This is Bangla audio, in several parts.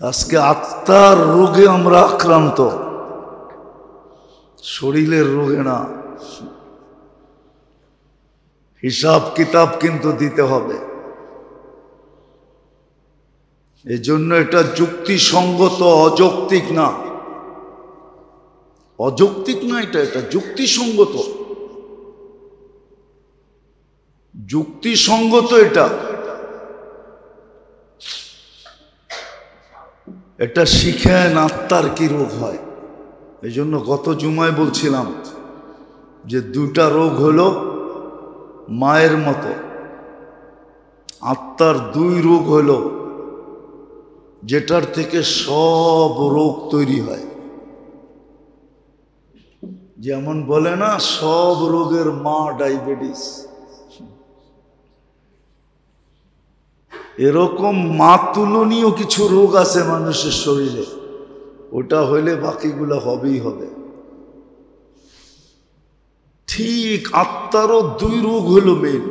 আজকে আত্মার রোগে আমরা আক্রান্ত, শরীরের রোগে না। হিসাব কিতাব কিন্তু দিতে হবে। এজন্য এটা যুক্তিসঙ্গত, অযৌক্তিক না। অযৌক্তিক না, এটা যুক্তিসঙ্গত। যুক্তিসঙ্গত এটা শিখেন আত্মার কি রোগ হয়। এই জন্য গত জুমায় বলছিলাম যে দুটা রোগ হলো মায়ের মতো, আত্মার দুই রোগ হলো যেটার থেকে সব রোগ তৈরি হয়। যেমন বলে না, সব রোগের মা ডায়াবেটিস, এরকম মাতুলনীয় কিছু রোগ আছে মানুষের শরীরে, ওটা হইলে বাকিগুলো হবেই হবে। ঠিক আত্মারও দুই রোগ হলো মেন।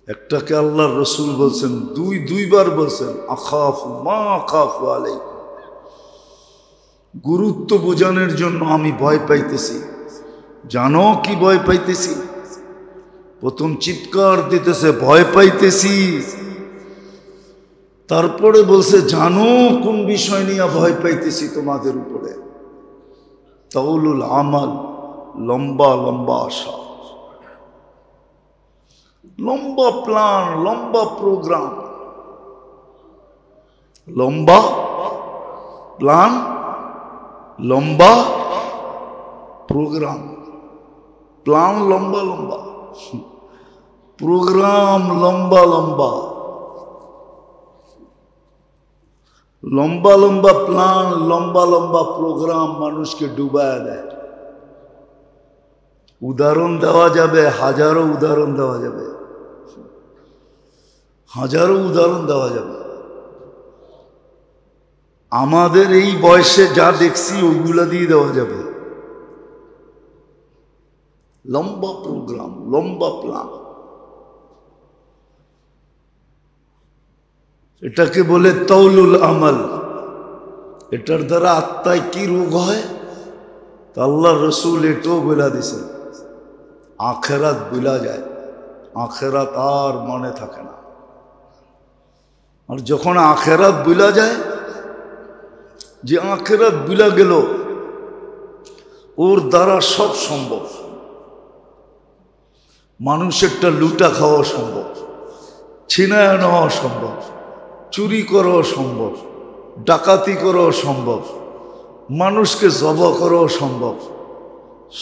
একটাকে আল্লাহর রসুল বলছেন, দুইবার বলছেন, আখাফু মা আখাফু আলাইকুম, গুরুত্ব বোঝানোর জন্য আমি ভয় পাইতেছি। জানো কি ভয় পাইতেছি? প্রথম চিৎকার দিতেছে ভয় পাইতেছি, তারপরে বলছে জানো কোন বিষয় নিয়ে ভয় পাইতেছি তোমাদের উপরে? তাউলুল আমাল, লম্বা লম্বা আশা, লম্বা প্ল্যান, লম্বা প্রোগ্রাম, লম্বা প্ল্যান, লম্বা প্রোগ্রাম। প্ল্যান লম্বা লম্বা, প্রোগ্রাম লম্বা লম্বা। লম্বা লম্বা প্ল্যান, লম্বা লম্বা প্রোগ্রাম মানুষকে ডুবায় দেয়। উদাহরণ দেওয়া যাবে, হাজারো উদাহরণ দেওয়া যাবে, হাজারো উদাহরণ দেওয়া যাবে। আমাদের এই বয়সে যা দেখছি ওইগুলা দিয়ে দেওয়া যাবে। লম্বা প্রোগ্রাম, লম্বা প্ল্যান, এটাকে বলে তাউলুল আমল। এটার দ্বারা আত্মায় কি রোগ হয় তা আল্লাহর রসুল এটাও বলে দিয়েছেন, আখেরাত ভুলা যায়, আখেরাত আর মনে থাকে না। আর যখন আখেরাত ভুলা যায়, যে আখেরাত ভুলা গেল, ওর দ্বারা সব সম্ভব। মানুষেরটা লুটা খাওয়া সম্ভব, ছিনায় নেওয়া সম্ভব, চুরি করাও সম্ভব, ডাকাতি করাও সম্ভব, মানুষকে জবা করাও সম্ভব,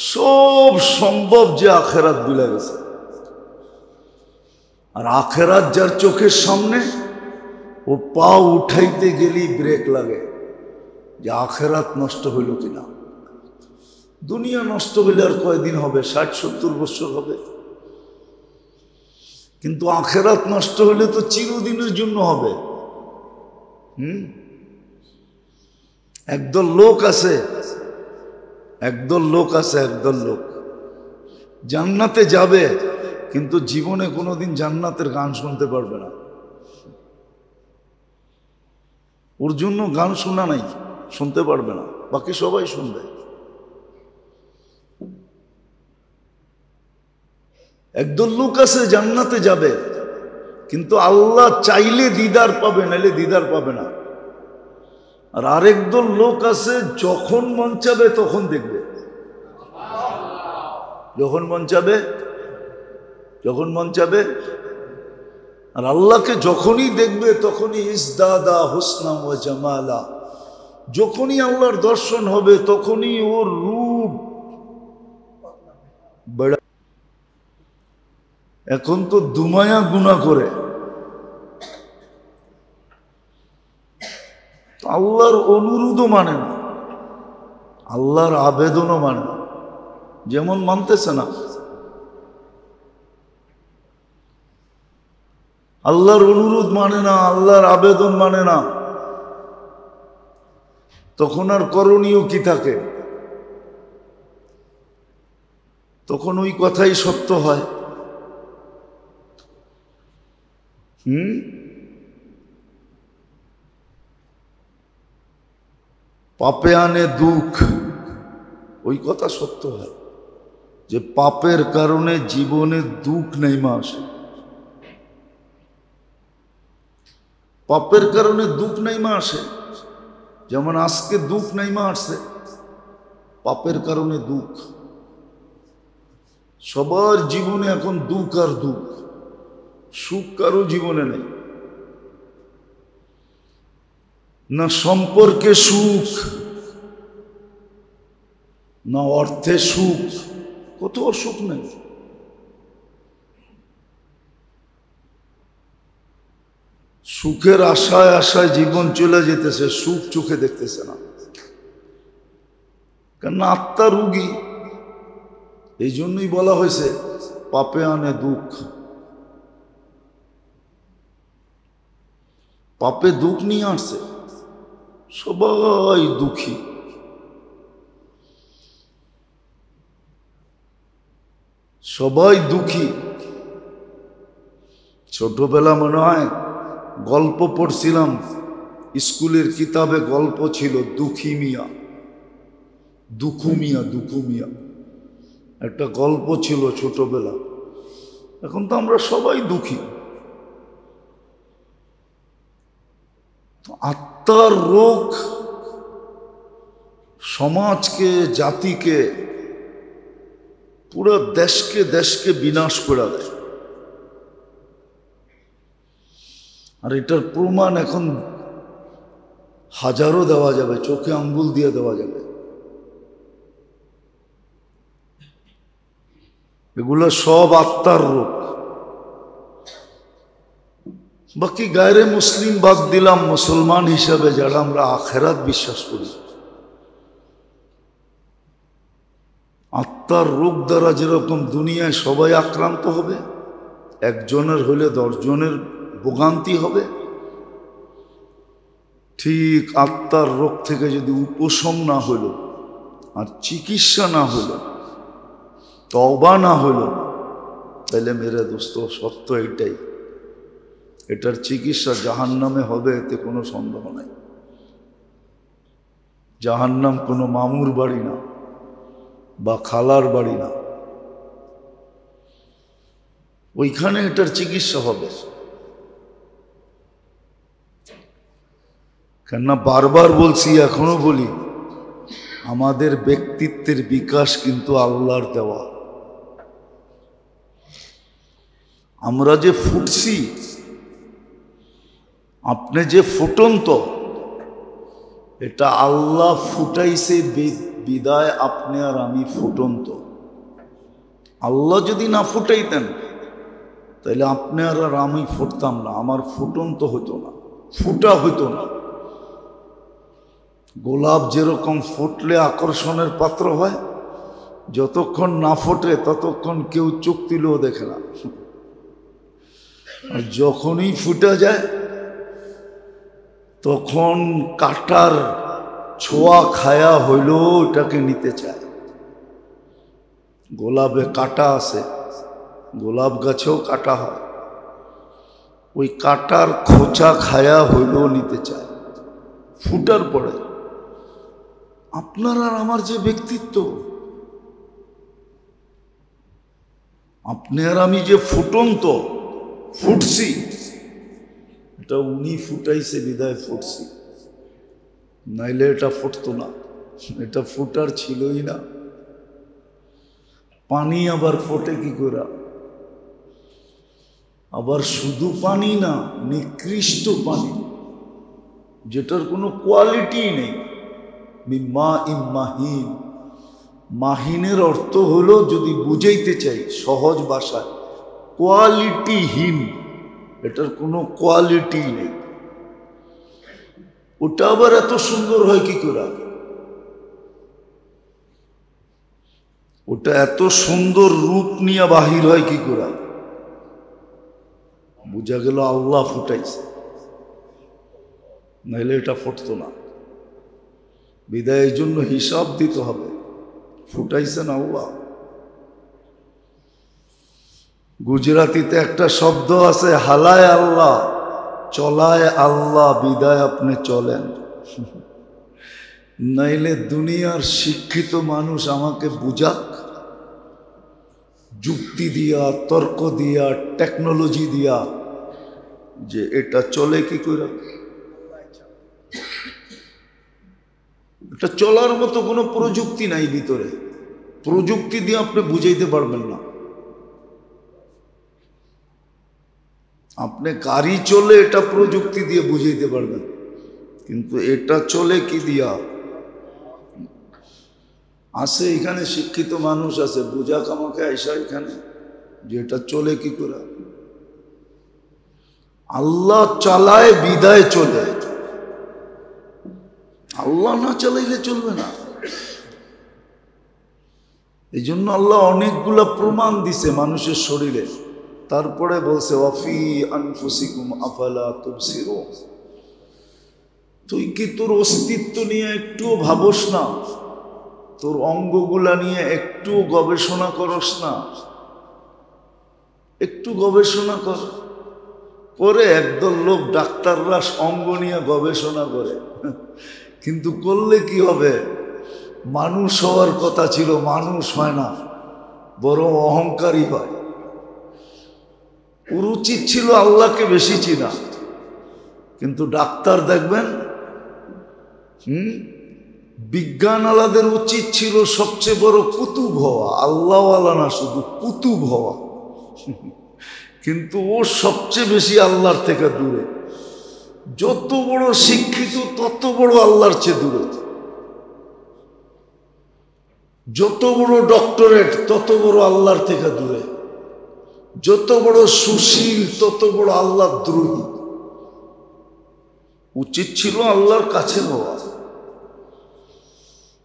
সব সম্ভব যে আখেরাত ভুলে গেছে। আর আখেরাত যার চোখের সামনে, ও পা উঠাইতে গেলেই ব্রেক লাগে যে আখেরাত নষ্ট হইল কিনা। দুনিয়া নষ্ট হইলে আর কয়দিন হবে? 60-70 বছর হবে। কিন্তু আখেরাত নষ্ট হলে তো চিরদিনের জন্য হবে। একদল লোক আছে, একদল লোক জান্নাতে যাবে, কিন্তু জীবনে কোনোদিন জান্নাতের গান শুনতে পারবে না। ওর জন্য গান শোনা নাই, শুনতে পারবে না, বাকি সবাই শুনবে। একদল লোক আছে জান্নাতে যাবে, কিন্তু আল্লাহ চাইলে দিদার পাবে, নাইলে দিদার পাবে না। আর আরেক দল লোক আছে, যখন মন চাবে তখন দেখবে, যখন মন চাবে, যখন মন চাবে। আর আল্লাহকে যখনই দেখবে তখনই ইসদাদা হুসনা ওয়া জামালা, যখনই আল্লাহর দর্শন হবে তখনই ওর রূপ বেড়া। এখন তো দুমায়া গুনাহ করে, আল্লাহর অনুরোধও মানে না, আল্লাহর আবেদনও মানে না। যেমন মানতেছে না, আল্লাহর অনুরোধ মানে না, আল্লাহর আবেদন মানে না, তখন আর করণীয় কি থাকে? তখন ওই কথাই সত্য হয়। পাপে আনে দুঃখ, ওই কথা সত্য হয় যে পাপের কারণে জীবনে দুঃখ নেমে আসে। পাপের কারণে দুঃখ নেমে আসে, যেমন আজকে দুঃখ নেমে আসছে, পাপের কারণে দুঃখ। সবার জীবনে এখন দুঃখ আর দুঃখ, সুখ কারো জীবনে নেই। না সম্পর্কে সুখ, না অর্থে সুখ, কোথাও সুখ নেই। সুখের আশায় আশায় জীবন চলে যেতেছে, সুখ চোখে দেখতেছে না, কেন আত্মা রোগী। এই জন্যই বলা হয়েছে পাপে আনে দুঃখ। পাপে দুঃখ নিয়ে আসছে, সবাই দুঃখী। সবাই দুঃখী। ছোটবেলা মনে হয় গল্প পড়ছিলাম, স্কুলের কিতাবে গল্প ছিল দুঃখী মিয়া, দুঃখু মিয়া, দুঃখু মিয়া, একটা গল্প ছিল ছোটবেলা। এখন তো আমরা সবাই দুঃখী। আত্মার রোগ সমাজকে, জাতিকে, পুরো দেশকে দেশকে বিনাশ করে দেয়। আর এটার প্রমাণ এখন হাজারো দেওয়া যাবে, চোখে আঙ্গুল দিয়ে দেওয়া যাবে। এগুলো সব আত্মার রোগ। বাকি গায়রে মুসলিম বাদ দিলাম, মুসলমান হিসাবে যারা আমরা আখেরাত বিশ্বাস করি, আত্মার রোগ দ্বারা যেরকম দুনিয়ায় সবাই আক্রান্ত হবে, একজনের হলে 10 জনের ভোগান্তি হবে, ঠিক আত্মার রোগ থেকে যদি উপশম না হলো, আর চিকিৎসা না হলো, তওবা না হলো, তাহলে মেরে দোস্ত সত্য এটাই, এটার চিকিৎসা জাহান্নামে হবে, এতে কোনো সন্দেহ নাই। জাহান্নাম কোনো মামুর বাড়ি না বা খালার বাড়ি না, ওইখানে এটার চিকিৎসা হবে। কেননা বারবার বলছি, এখনো বলি, আমাদের ব্যক্তিত্বের বিকাশ কিন্তু আল্লাহর দেওয়া। আমরা যে ফুটছি, আপনি যে ফুটন্ত, এটা আল্লাহ ফুটাইছে বিদায় আপনি আর আমি ফুটন্ত। আল্লাহ যদি না ফুটাইতেন তাহলে আপনি আর আমি ফুটতাম না, আমার ফুটন্ত হতো না, ফুটা হতো না। গোলাপ যেরকম ফুটলে আকর্ষণের পাত্র হয়, যতক্ষণ না ফোটে ততক্ষণ কেউ চোখ দিলেও দেখে না, আর যখনই ফুটে যায় তখন কাটার ছোঁয়া খায়া হইলেও ওটাকে নিতে চায়। গোলাপে কাটা আছে, গোলাপ গাছেও কাটা হয়, ওই কাটার খোঁচা খায়া হইলেও নিতে চায় ফুটার পরে। আপনার আর আমার যে ব্যক্তিত্ব, আপনি আর আমি যে ফুটন্ত, ফুটছি, এটা উনি ফুটাইছে বিদায় ফুটছি, নাইলে এটা ফুটতো না, এটা ফুটার ছিলই না। পানি আবার ফোটে কি করে? আবার শুধু পানি না, নিকৃষ্ট পানি, যেটার কোনো কোয়ালিটি নেই। মিম্মা ইম্মাহিন, মাহিনের অর্থ হলো, যদি বুঝাইতে চাই সহজ ভাষায়, কোয়ালিটিহীন, এটার কোনো কোয়ালিটি নেই। ওটা আবার এত সুন্দর হয় কি করে? ওটা এত সুন্দর রূপ নিয়ে বাহির হয় কি করে? বুঝা গেল আল্লাহ ফুটাইছে, নাইলে এটা ফুটতো না। বিদায়ের জন্য হিসাব দিতে হবে, ফুটাইছেন আল্লাহ। গুজরাতিতে একটা শব্দ আছে, হালায় আল্লাহ, চলায় আল্লাহ, বিদায় আপনি চলেন। নাইলে দুনিয়ার শিক্ষিত মানুষ আমাকে বুঝাক, যুক্তি দিয়া, তর্ক দিয়া, টেকনোলজি দিয়া, যে এটা চলে কি করে। এটা চলার মতো কোনো প্রযুক্তি নাই ভিতরে, প্রযুক্তি দিয়ে আপনি বুঝাইতে পারবেন না। আপনি গাড়ি চলে এটা প্রযুক্তি দিয়ে বুঝাইতে পারবেন, কিন্তু এটা চলে কি দিয়া। আছে এখানে শিক্ষিত মানুষ আছে, বুঝাক আমাকে আইসা এখানে যে এটা চলে কি করে। আল্লাহ চালায় বিদায় চলে, আল্লাহ না চালাইলে চলবে না। এই জন্য আল্লাহ অনেকগুলা প্রমাণ দিছে মানুষের শরীরে, তারপরে বলছে ওয়াফি আনফুসিকুম আফালা তুবসিরুন। তুই কি তোর অস্তিত্ব নিয়ে একটুও ভাবস না? তোর অঙ্গগুলা নিয়ে একটু গবেষণা করস না? একটু গবেষণা কর। করে একদল লোক ডাক্তাররা অঙ্গ নিয়ে গবেষণা করে, কিন্তু করলে কি হবে? মানুষ হওয়ার কথা ছিল, মানুষ হয় না, বরং অহংকারী হয়। ওর উচিত ছিল আল্লাহকে বেশি চিনা, কিন্তু ডাক্তার দেখবেন বিজ্ঞান আলাদের উচিত ছিল সবচেয়ে বড় কুতুব হওয়া, আল্লাহওয়ালা না, শুধু কুতুব হওয়া। কিন্তু ও সবচেয়ে বেশি আল্লাহর থেকে দূরে। যত বড় শিক্ষিত তত বড় আল্লাহর চেয়ে দূরে। যত বড় ডক্টরেট তত বড় আল্লাহর থেকে দূরে। যত বড় সুশীল তত বড় আল্লাহ দ্রোহী। উচিত ছিল আল্লাহর কাছে হওয়া।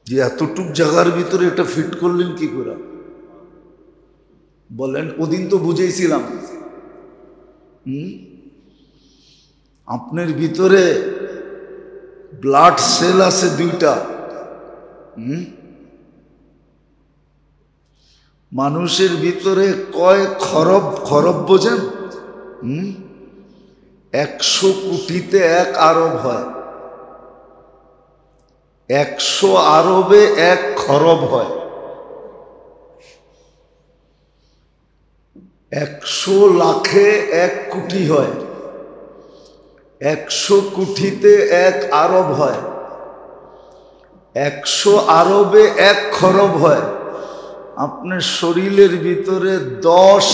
যে এতটুক জায়গার ভিতরে এটা ফিট করলেন কি করে বলেন? ওদিন তো বুঝেছিলাম আপনার ভিতরে ব্লাড সেল আছে দুইটা। মানুষের ভিতরে কয় খরব, খরব বোঝেন? 100 কোটিতে 1 আরব হয়, 100 আরবে 1 খরব হয়, 100 লাখে 1 কোটি হয়, 100 কোটিতে 1 আরব হয়, 100 আরবে 1 খরব হয়। আপনার শরীরের ভিতরে 10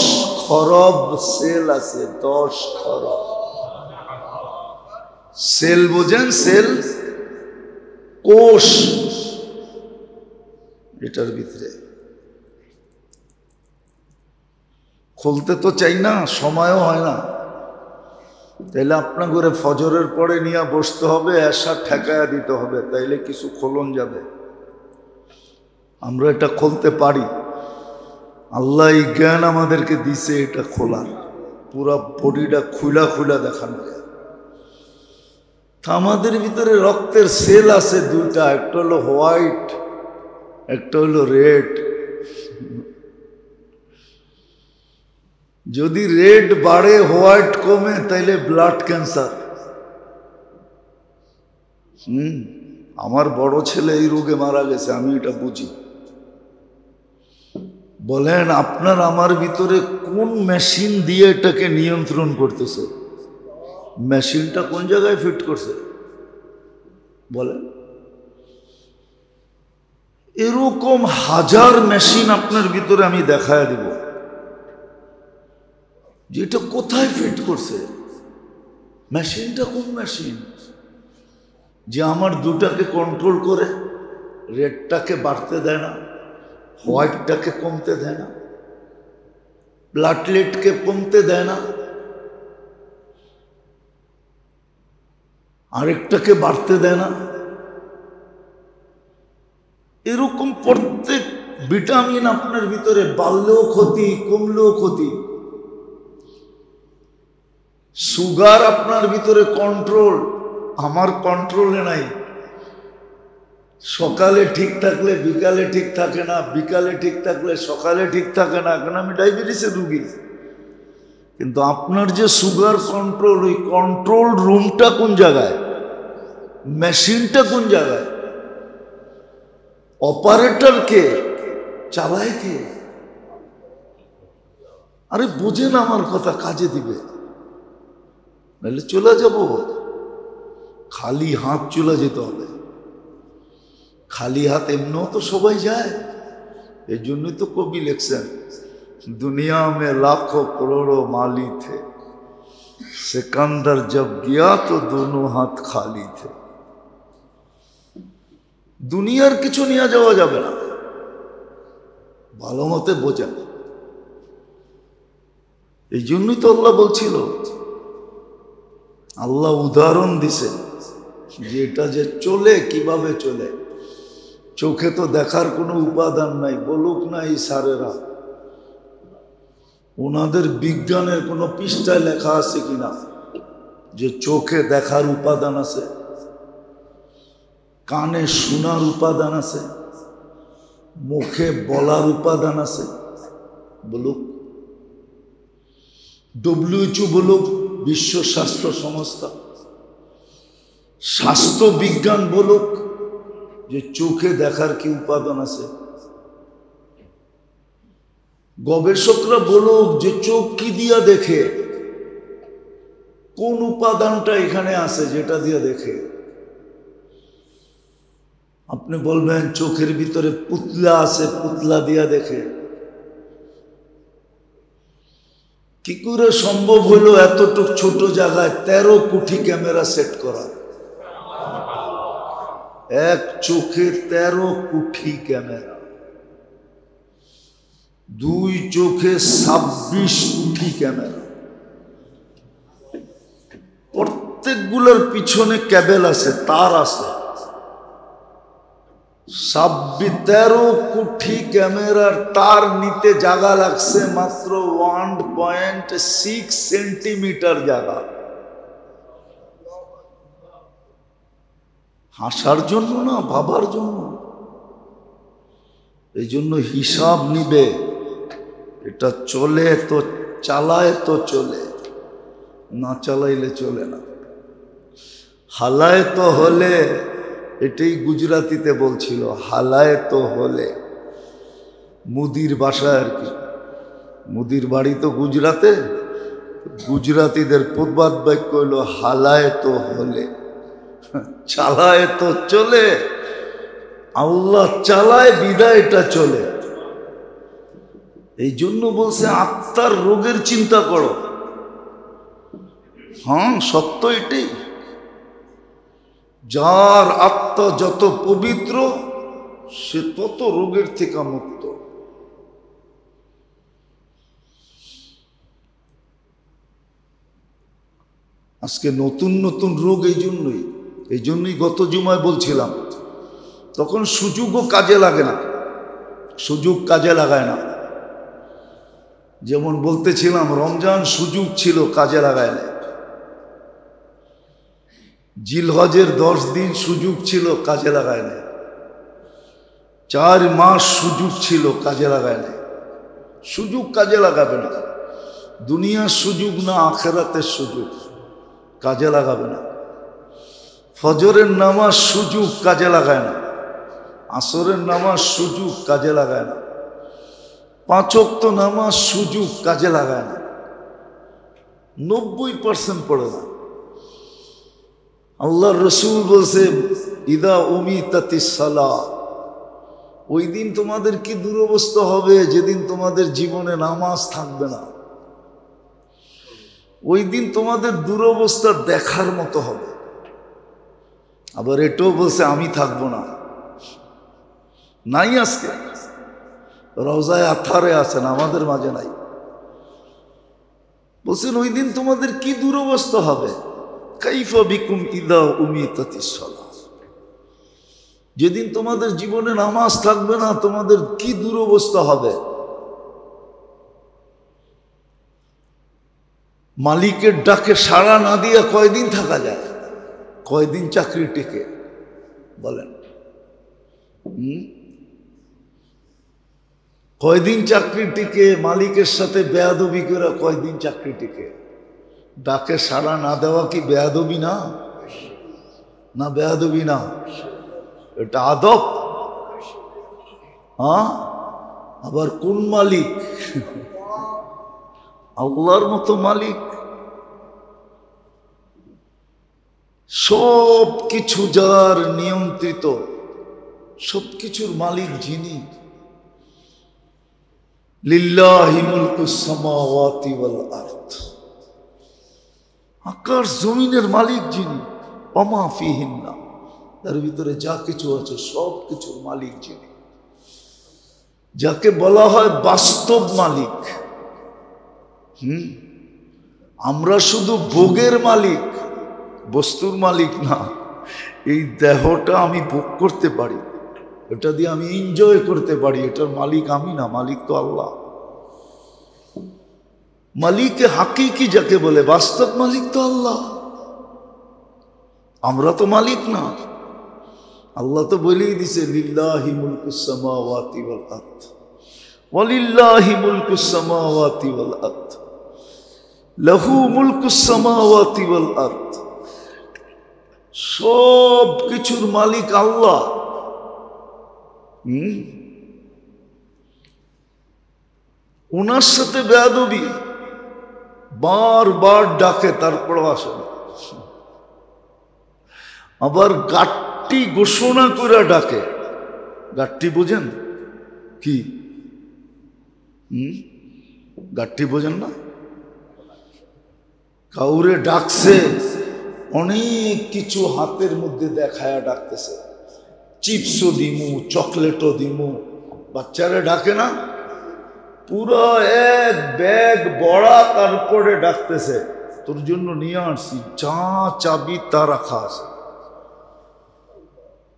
খরব সেল আছে, 10 খরব সেল বোঝেন? সেল কোষ এটার ভিতরে। খুলতে তো চাই না, সময়ও হয় না। তাইলে আপনার ঘরে ফজরের পরে নিয়ে বসতে হবে, এসা ঠেকায়া দিতে হবে, তাইলে কিছু খোলন যাবে। আমরা এটা খুলতে পারি, আল্লাহ এই জ্ঞান আমাদেরকে দিছে এটা খোলার। পুরা বডিটা খুলা খুলা দেখানো যায়। আমাদের ভিতরে রক্তের সেল আছে দুইটা, একটা হলো হোয়াইট, একটা হলো রেড। যদি রেড বাড়ে হোয়াইট কমে তাইলে ব্লাড ক্যান্সার। আমার বড় ছেলে এই রোগে মারা গেছে, আমি এটা বুঝি। বলেন আপনার আমার ভিতরে কোন মেশিন দিয়ে এটাকে নিয়ন্ত্রণ করতেছে? মেশিনটা কোন জায়গায় ফিট করছে বলেন? এরকম হাজার মেশিন আপনার ভিতরে আমি দেখায় দিব, যে এটা কোথায় ফিট করছে। মেশিনটা কোন মেশিন যে আমার দুটাকে কন্ট্রোল করে? রেডটাকে বাড়তে দেয় না, হোয়াইটটাকে কমতে দেয় না, প্লাটলেটকে কমতে দেয় না, আরেকটাকে বাড়তে দেয় না। এরকম প্রত্যেক ভিটামিন আপনার ভিতরে বাড়লেও ক্ষতি, কমলেও ক্ষতি। সুগার আপনার ভিতরে কন্ট্রোল, আমার কন্ট্রোলে নাই। সকালে ঠিক থাকলে বিকালে ঠিক থাকে না, বিকালে ঠিক থাকলে সকালে ঠিক থাকে না। এখন আমি ডায়াবেটিসের রুগী, কিন্তু আপনার যে সুগার কন্ট্রোল, ওই কন্ট্রোল রুমটা কোন জায়গায়? মেশিনটা কোন জায়গায়? অপারেটর কে, চালায় কে? আরে বুঝে না আমার কথা, কাজে দিবে, নাহলে চলে যাব। খালি হাত চলে যেতে হবে। খালি হাত এমনিও তো সবাই যায়। এই জন্যই তো কবি লিখছেন, দুনিয়া মে লাখো করোড়ো মালি থে, सिकंदर जब गया तो दोनों हाथ खाली थे। দুনিয়ার কিছু নিয়ে যাওয়া যাবে না, ভালো মতে বোঝা। এই জন্যই তো আল্লাহ বলছিল, আল্লাহ উদাহরণ দিছে যে এটা যে চলে কিভাবে চলে। চোখে তো দেখার কোনো উপাদান নাই, বলুক না এই সারেরা, ওনাদের বিজ্ঞানের কোনো পৃষ্ঠায় লেখা আছে কিনা যে চোখে দেখার উপাদান আছে, কানে শোনার উপাদান আছে, মুখে বলার উপাদান আছে? বলুক। WHO বলুক, বিশ্ব স্বাস্থ্য সংস্থা, স্বাস্থ্য বিজ্ঞান বলুক যে চোখে দেখার কি উপাদান আছে? গবেষকরা বলুক যে চোখ কি দিয়া দেখে, কোন উপাদানটা এখানে আছে যেটা দিয়া দেখে। আপনি বলবেন চোখের ভিতরে পুতলা আছে, পুতলা দিয়া দেখে। কি করে সম্ভব হলো এতটুক ছোট জায়গায় 13 কোটি ক্যামেরা সেট করা? এক চোখে 13 কোটি ক্যামেরা, দুই চোখে 26 কোটি ক্যামেরা, প্রত্যেকগুলোর পিছনে কেবল আছে, তার আছে। 13 কোটি ক্যামেরার তার নিতে জায়গা লাগছে মাত্র 1.6 সেন্টিমিটার জায়গা। হাসার জন্য না, ভাবার জন্য। এই জন্য হিসাব নিবে, এটা চলে তো চালায় তো চলে, না চালাইলে চলে না। হালায় তো হলে, এটাই গুজরাতিতে বলছিল, হালায় তো হলে। মুদির ভাষায় আর কি, মুদির বাড়ি তো গুজরাতে, গুজরাতিদের প্রবাদ বাক্য হইল হালায় তো হলে, চালায় তো চলে। আল্লাহ চালায় বিদায় এটা চলে। এই জন্য বলছে আত্মার রোগের চিন্তা করো। হ্যাঁ, সত্য এটাই। যার আত্মা যত পবিত্র, সে তত রোগের থেকে মুক্ত। আজকে নতুন নতুন রোগ এই জন্যই গত জুমায় বলছিলাম, তখন সুযোগও কাজে লাগে না, সুযোগ কাজে লাগায় না। যেমন বলতেছিলাম রমজান সুযোগ ছিল, কাজে লাগায় না। জিলহজের 10 দিন সুযোগ ছিল, কাজে লাগায় না। 4 মাস সুযোগ ছিল, কাজে লাগায় না। সুযোগ কাজে লাগাবে না। দুনিয়ার সুযোগ না, আখেরাতের সুযোগ, কাজে লাগাবে না। ফজরের নামাজ সুযোগ, কাজে লাগায় না। আসরের নামাজ সুযোগ, কাজে লাগায় না। 5 ওয়াক্ত নামাজ সুযোগ, কাজে লাগায় না। 90% পড়ে না। আল্লাহর রসুল বলছে ইদা উমিতাতিস সালাহ, ওই দিন তোমাদের কি দুরবস্থা হবে যেদিন তোমাদের জীবনে নামাজ থাকবে না। ওই দিন তোমাদের দুরবস্থা দেখার মতো হবে। আবার এটাও বলছে আমি থাকবো না, নাই আজকে রওজায়ে আথারে আছেন, আমাদের মাঝে নাই। বলছেন ওই দিন তোমাদের কি দুরবস্থা হবে। কাইফা বিকুম ইদা উমিতাতিস সালাহ, যেদিন তোমাদের জীবনে নামাজ থাকবে না তোমাদের কি দুরবস্থা হবে। মালিকের ডাকে সাড়া না দিয়ে কয়দিন থাকা যায়, কয়দিন চাকরি টিকে বলেন? কয়দিন চাকরি টিকে? মালিকের সাথে বেয়াদবি করে কয়দিন চাকরি টিকে? ডাকে সাড়া না দেওয়া কি বেয়াদবি না? না বেয়াদবি না, এটা আদব। আবার কোন মালিক? আল্লাহর মতো মালিক। সব কিছু যার নিয়ন্ত্রিত, সব কিছুর মালিক যিনি। লিল্লাহি মুলকুস সামাওয়াতি ওয়াল আরদ, আকাশ জমিনের মালিক যিনি। ওমা ফিহিন্না, তার ভিতরে যা কিছু আছে সব কিছুর মালিক যিনি, যাকে বলা হয় বাস্তব মালিক। আমরা শুধু ভোগের মালিক, বস্তুর মালিক না। এই দেহটা আমি ভোগ করতে পারি, এটা দিয়ে আমি এনজয় করতে পারি, এটার মালিক আমি না, মালিক তো আল্লাহ। মালিকে হাকিকি যাকে বলে, বাস্তব মালিক তো আল্লাহ, আমরা তো মালিক না। আল্লাহ তো বলেই দিছে, লিল্লাহি মুলকুস সামাওয়াতি ওয়াল আরদ, ওয়ালিল্লাহি মুলকুস সামাওয়াতি ওয়াল আরদ, লাহু মুলকুস সামাওয়াতি ওয়াল আরদ। সব কিছুর মালিক আল্লাহ। ওনার সাথে বেয়াদবি, বারবার ডাকে তারপরও আসে না। আবার গাট্টি ঘোষণা করে ডাকে। গাট্টি বোঝেন কি? গাট্টি বোঝেন না? কাউরে ডাকছে, অনেক কিছু হাতের মধ্যে দেখায়া ডাকতেছে, চিপসও দিমু, চকলেটও দিমু। বাচ্চারা ডাকে না, পুরো এক ব্যাগ বড়া, তারপরে ডাকতেছে, তোর জন্য নিয়ে আসছি, যা চাবি তা রাখা আছে।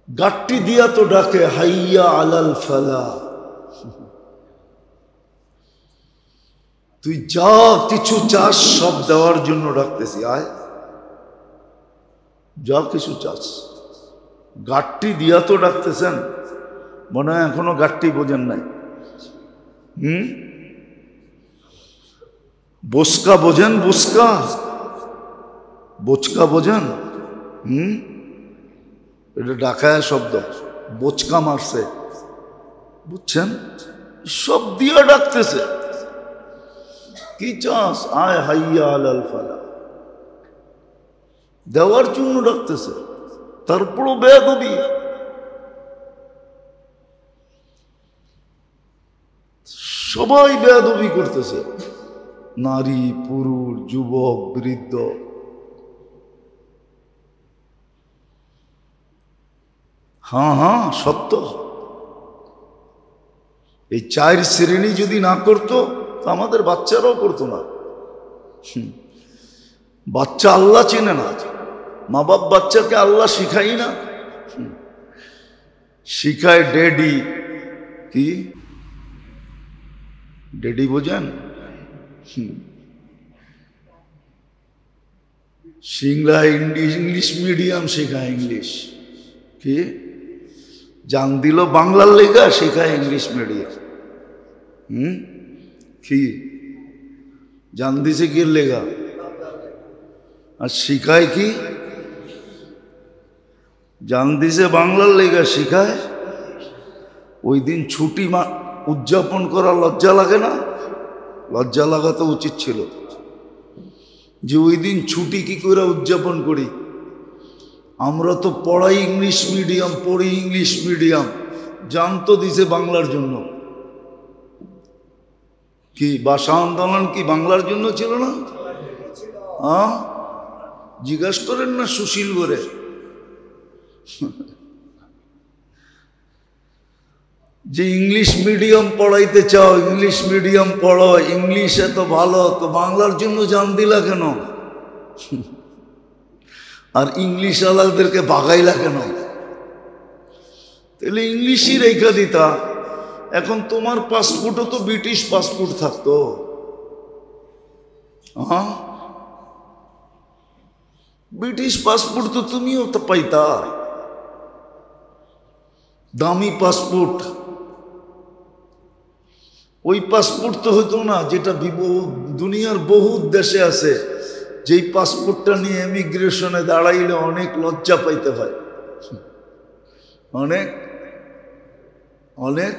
গাট্টি দিয়া তো ডাকে, হাইয়া আলাল ফালা। তুই যা কিছু চাস সব দেওয়ার জন্য ডাকতেছি, আয় যা কিছু চাস। গাট্টি দিয়া তো ডাকতেছেন, মনে হয় এখনো গাট্টি বোঝেন নাই। বোচকা বোঝেন? বোচকা, বোচকা বোঝেন? এটা ডাকায় শব্দ, বোচকা মারছে, বুঝছেন? সব দিয়া ডাকতেছে, কি চাস, আয় হাইয়া আলাল ফালা, দেওয়ার জন্য ডাকতেছে। তারপরও বেয়াদবি। সবাই বেয়াদবি করতেছে, নারী, পুরুষ, যুবক, বৃদ্ধ। হ্যাঁ, সত্য। এই 4 শ্রেণী যদি না করতো তো আমাদের বাচ্চারাও করতো না। বাচ্চা আল্লাহ চেনে না, মা বাপ বাচ্চাকে আল্লাহ শিখাই না, শিখায় ড্যাডি। কি ড্যাডি বোঝেন? সিংলা ইংলিশ মিডিয়াম শেখায়, ইংলিশ কি জান দিল বাংলার লেখা, শেখায় ইংলিশ মিডিয়াম। কি জান দিছে কি লেখা, আর শিখায় কি? জান দিছে বাংলার লেখা, শিখায়। ওই দিন ছুটি উদযাপন করা লজ্জা লাগে না? লজ্জা লাগা তো উচিত ছিল যে ওই দিন ছুটি কি করে উদযাপন করি। আমরা তো পড়াই ইংলিশ মিডিয়াম, পড়ি ইংলিশ মিডিয়াম, জানতো দিছে বাংলার জন্য। কি ভাষা আন্দোলন কি বাংলার জন্য ছিল না? জিজ্ঞাসা করেন না সুশীল করে। যে ইংলিশ মিডিয়াম পড়াইতে চাও, ইংলিশ মিডিয়াম পড়ো, ইংলিশ এত ভালো, তো বাংলার জন্য জান দিলা কেন? আর ইংলিশ আলাদেরকে ভাগাইলা কেন? তাহলে ইংলিশই রেখা দিতা। এখন তোমার পাসপোর্টও তো ব্রিটিশ পাসপোর্ট থাকতো। ব্রিটিশ পাসপোর্ট তো তুমিও তো পাইতা, দামি পাসপোর্ট। ওই পাসপোর্ট তো হইতো না যেটা দুনিয়ার বহু দেশে আছে, যেই পাসপোর্টটা নিয়ে ইমিগ্রেশনে দাঁড়াইলে অনেক লজ্জা পাইতে হয়, অনেক অনেক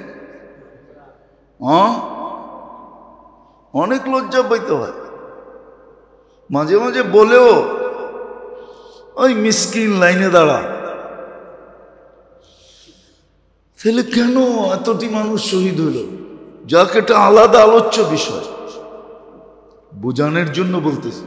অনেক লজ্জা পাইতে হয়। মাঝে মাঝে বলেও ওই মিসকিন লাইনে দাঁড়া, তাহলে কেন এতটি মানুষ শহীদ হইল? যাক, এটা আলাদা আলোচ্য বিষয়, বোঝানোর জন্য বলতেছি।